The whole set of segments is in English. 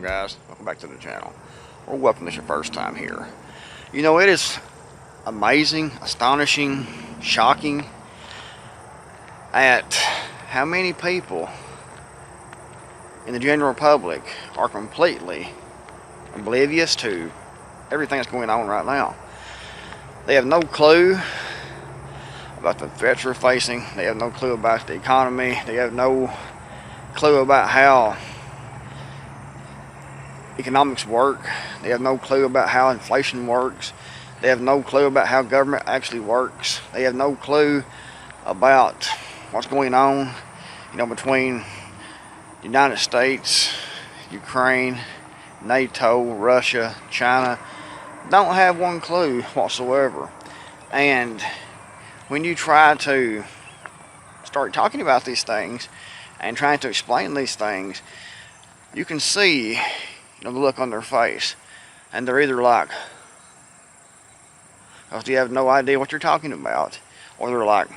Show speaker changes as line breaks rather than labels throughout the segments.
guys? Welcome back to the channel. Or welcome if it's your first time here. You know, it is amazing, astonishing, shocking at how many people in the general public are completely oblivious to everything that's going on right now. They have no clue about the threats we're facing. They have no clue about the economy. They have no clue about how economics work. They have no clue about how inflation works. They have no clue about how government actually works. They have no clue about what's going on, you know, between the United States, Ukraine, NATO, Russia, China. Don't have one clue whatsoever. And when you try to start talking about these things and trying to explain these things, you can see, the look on their face, and they're either like, because you have no idea what you're talking about, or they're like,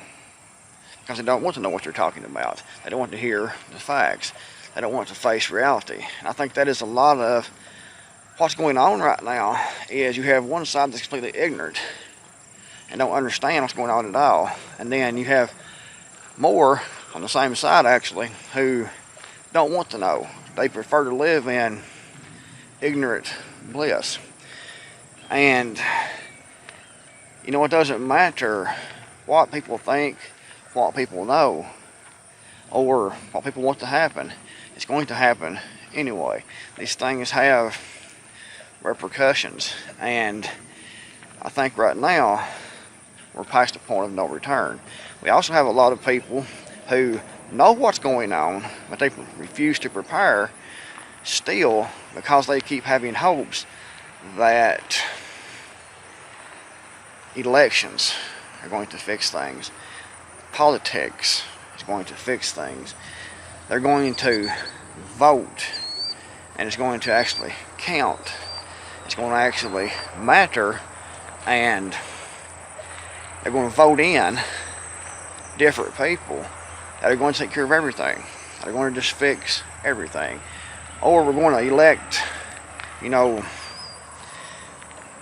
because they don't want to know what you're talking about. They don't want to hear the facts. They don't want to face reality. And I think that is a lot of what's going on right now. Is you have one side that's completely ignorant and don't understand what's going on at all, and then you have more on the same side actually who don't want to know. They prefer to live in ignorant bliss. And you know, it doesn't matter what people think, what people know, or what people want to happen. It's going to happen anyway. These things have repercussions, and I think right now we're past the point of no return. We also have a lot of people who know what's going on, but they refuse to prepare still, because they keep having hopes that elections are going to fix things. Politics is going to fix things. They're going to vote, and it's going to actually count. It's going to actually matter, and they're going to vote in different people that are going to take care of everything. They're going to just fix everything. Or we're going to elect, you know,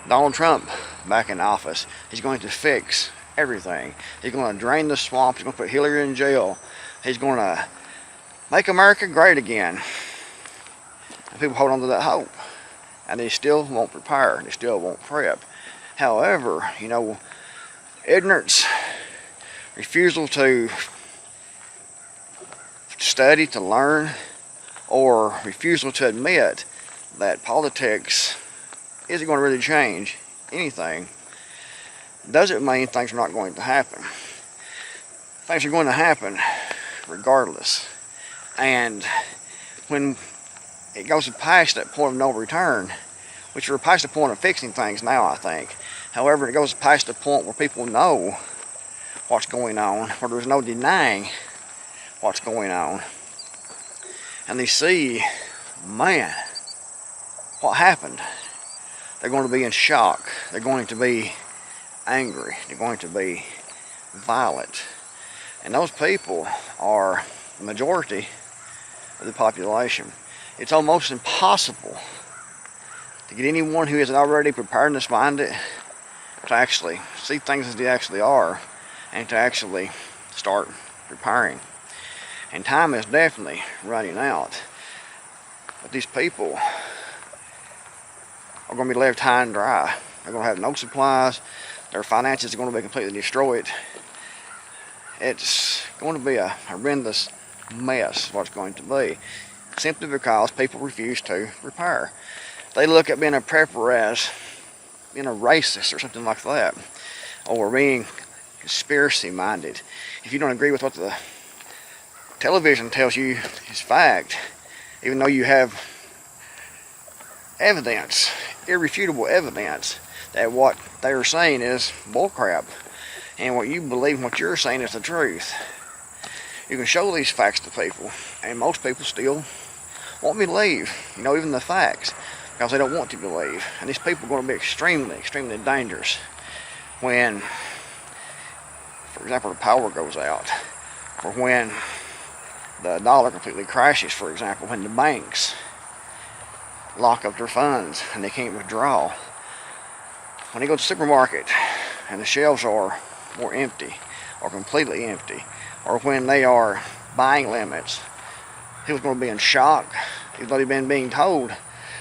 Donald Trump back in office. He's going to fix everything. He's going to drain the swamp. He's going to put Hillary in jail. He's going to make America great again. And people hold on to that hope. And they still won't prepare. They still won't prep. However, you know, ignorance, refusal to study, to learn, or refusal to admit that politics isn't going to really change anything, doesn't mean things are not going to happen. Things are going to happen regardless. And when it goes past that point of no return, which we're past the point of fixing things now, I think. However, it goes past the point where people know what's going on, where there's no denying what's going on. And they see, man, what happened? They're going to be in shock. They're going to be angry. They're going to be violent. And those people are the majority of the population. It's almost impossible to get anyone who isn't already preparedness minded to actually see things as they actually are, and to actually start preparing. And time is definitely running out. But these people are going to be left high and dry. They're going to have no supplies. Their finances are going to be completely destroyed. It's going to be a horrendous mess, what it's going to be. Simply because people refuse to prepare. They look at being a prepper as being a racist or something like that. Or being conspiracy minded. If you don't agree with what the television tells you is fact, even though you have evidence, irrefutable evidence, that what they are saying is bullcrap, and what you believe, what you're saying is the truth. You can show these facts to people, and most people still won't believe, you know, even the facts, because they don't want to believe. And these people are going to be extremely, extremely dangerous when, for example, the power goes out, or when the dollar completely crashes, for example, when the banks lock up their funds and they can't withdraw. When they go to the supermarket and the shelves are more empty or completely empty, or when they are buying limits, people's going to be in shock. Even though they've been being told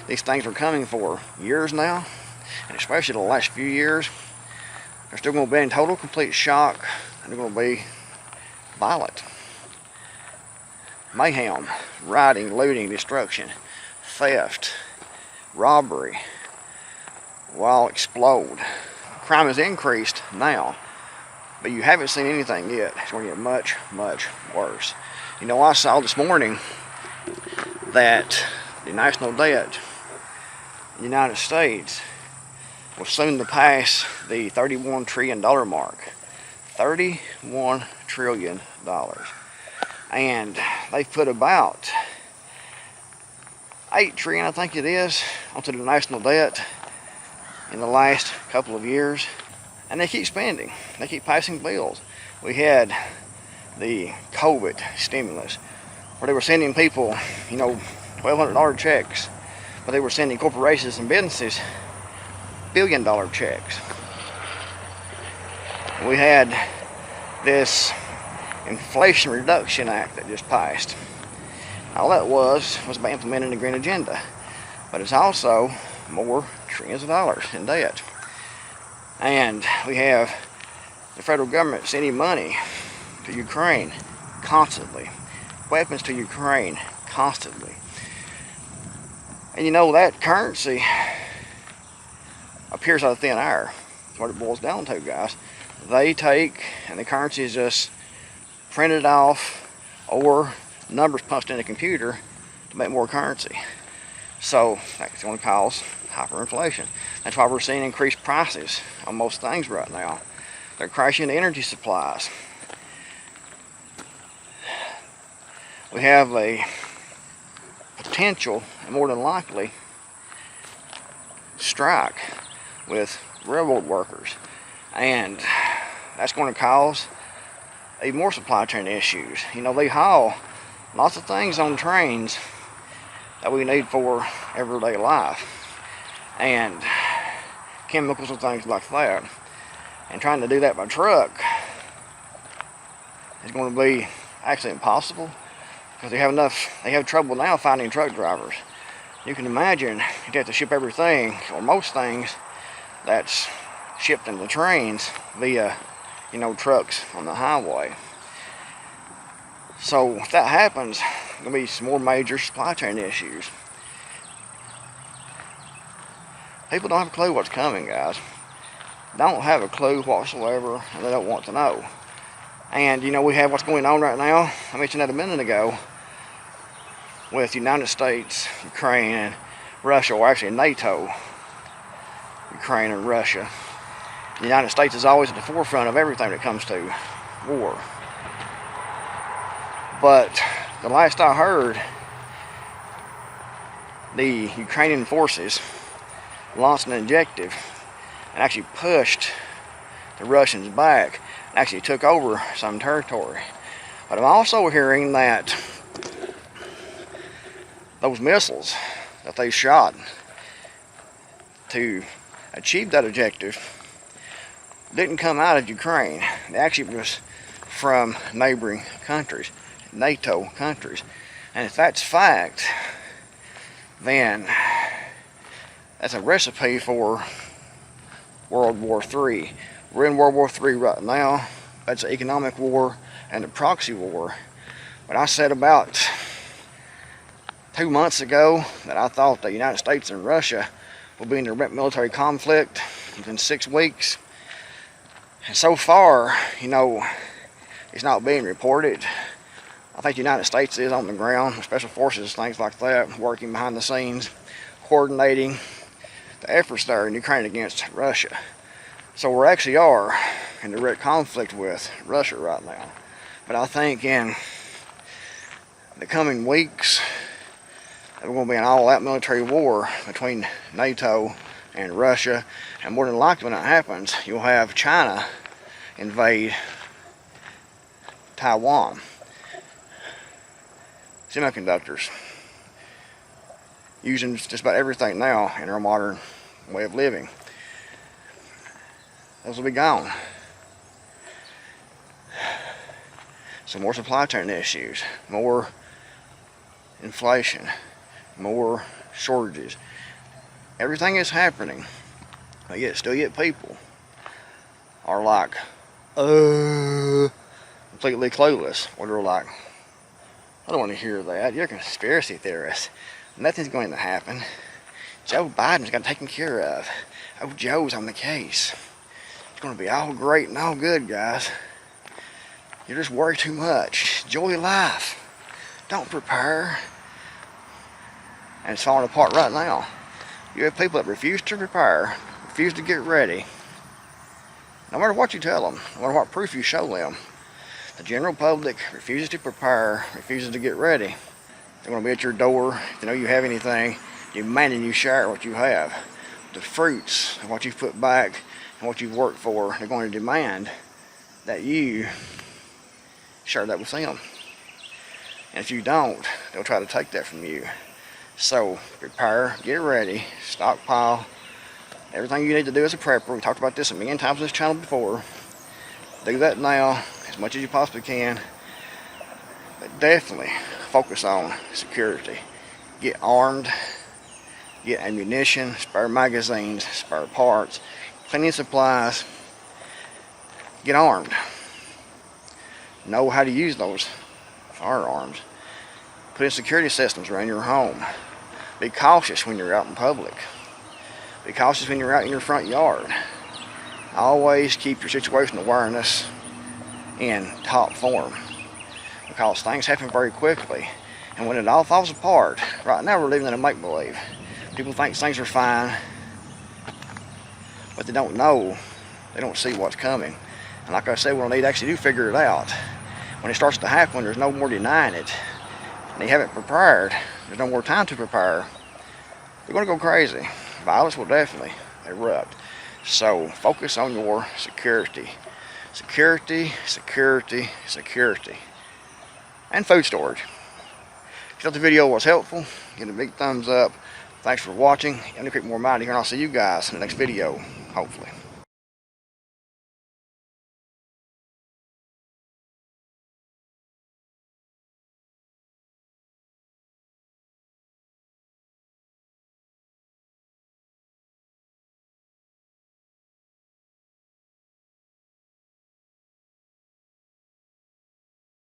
these things are coming for years now, and especially the last few years, they're still going to be in total complete shock, and they're going to be violent. Mayhem, rioting, looting, destruction, theft, robbery will explode. Crime has increased now, but you haven't seen anything yet. It's going to get much, much worse. You know, I saw this morning that the national debt in the United States was soon to pass the $31 trillion mark. $31 trillion. And they've put about $8 trillion, I think it is, onto the national debt in the last couple of years. And they keep spending. They keep passing bills. We had the COVID stimulus, where they were sending people, you know, $1,200 checks, but they were sending corporations and businesses billion-dollar checks. We had this Inflation Reduction Act that just passed. All that was about implementing the Green Agenda, but it's also more trillions of dollars in debt. And we have the federal government sending money to Ukraine constantly, weapons to Ukraine constantly. And you know, that currency appears out of thin air. That's what it boils down to, guys. They take, and the currency is just printed off or numbers punched in a computer to make more currency. So that's going to cause hyperinflation. That's why we're seeing increased prices on most things right now. They're crashing the energy supplies. We have a potential, and more than likely, strike with railroad workers, and that's going to cause even more supply chain issues. You know, they haul lots of things on trains that we need for everyday life, and chemicals and things like that, and trying to do that by truck is going to be actually impossible, because they have trouble now finding truck drivers. You can imagine you'd have to ship everything, or most things, that's shipped in the trains via, you know, trucks on the highway. So if that happens, there's going to be some more major supply chain issues. People don't have a clue what's coming, guys. Don't have a clue whatsoever, and they don't want to know. And you know, we have what's going on right now. I mentioned that a minute ago with the United States, Ukraine, and Russia, or actually NATO, Ukraine and Russia. The United States is always at the forefront of everything that comes to war. But the last I heard, the Ukrainian forces launched an objective and actually pushed the Russians back and actually took over some territory. But I'm also hearing that those missiles that they shot to achieve that objective didn't come out of Ukraine. They actually was from neighboring countries, NATO countries. And if that's fact, then that's a recipe for World War III. We're in World War III right now. That's an economic war and a proxy war. But I said about 2 months ago that I thought the United States and Russia will be in a direct military conflict within 6 weeks. And so far, you know, it's not being reported. I think the United States is on the ground, special forces, things like that, working behind the scenes, coordinating the efforts there in Ukraine against Russia. So we actually are in direct conflict with Russia right now. But I think in the coming weeks, we're going to be an all-out military war between NATO and Russia. And more than likely when that happens, you'll have China invade Taiwan. Semiconductors. using just about everything now in our modern way of living. Those will be gone. So more supply chain issues, more inflation, more shortages. Everything is happening, but yet still yet people are like, completely clueless. Or they're like, I don't want to hear that. You're a conspiracy theorist. Nothing's going to happen. Joe Biden's got it taken care of. Oh, Joe's on the case. It's going to be all great and all good, guys. You're just worried too much. Enjoy life. Don't prepare. And it's falling apart right now. You have people that refuse to prepare, refuse to get ready. No matter what you tell them, no matter what proof you show them, the general public refuses to prepare, refuses to get ready. They're going to be at your door. If they know you have anything, demanding you share what you have. The fruits of what you've put back and what you've worked for, they're going to demand that you share that with them. And if you don't, they'll try to take that from you. So prepare, get ready, stockpile. Everything you need to do as a prepper. We talked about this a million times on this channel before. Do that now as much as you possibly can. But definitely focus on security. Get armed, get ammunition, spare magazines, spare parts, cleaning supplies. Get armed. Know how to use those firearms. Put in security systems around your home. Be cautious when you're out in public. Be cautious when you're out in your front yard. Always keep your situational awareness in top form, because things happen very quickly. And when it all falls apart, right now we're living in a make-believe. People think things are fine, but they don't know. They don't see what's coming. And like I said, we'll need to actually do figure it out. When it starts to happen, there's no more denying it. And they haven't prepared. There's no more time to prepare. They're going to go crazy. Violence will definitely erupt. So focus on your security. Security, security, security. And food storage. If you thought the video was helpful, give it a big thumbs up. Thanks for watching. I'm Creekmore here, and I'll see you guys in the next video, hopefully.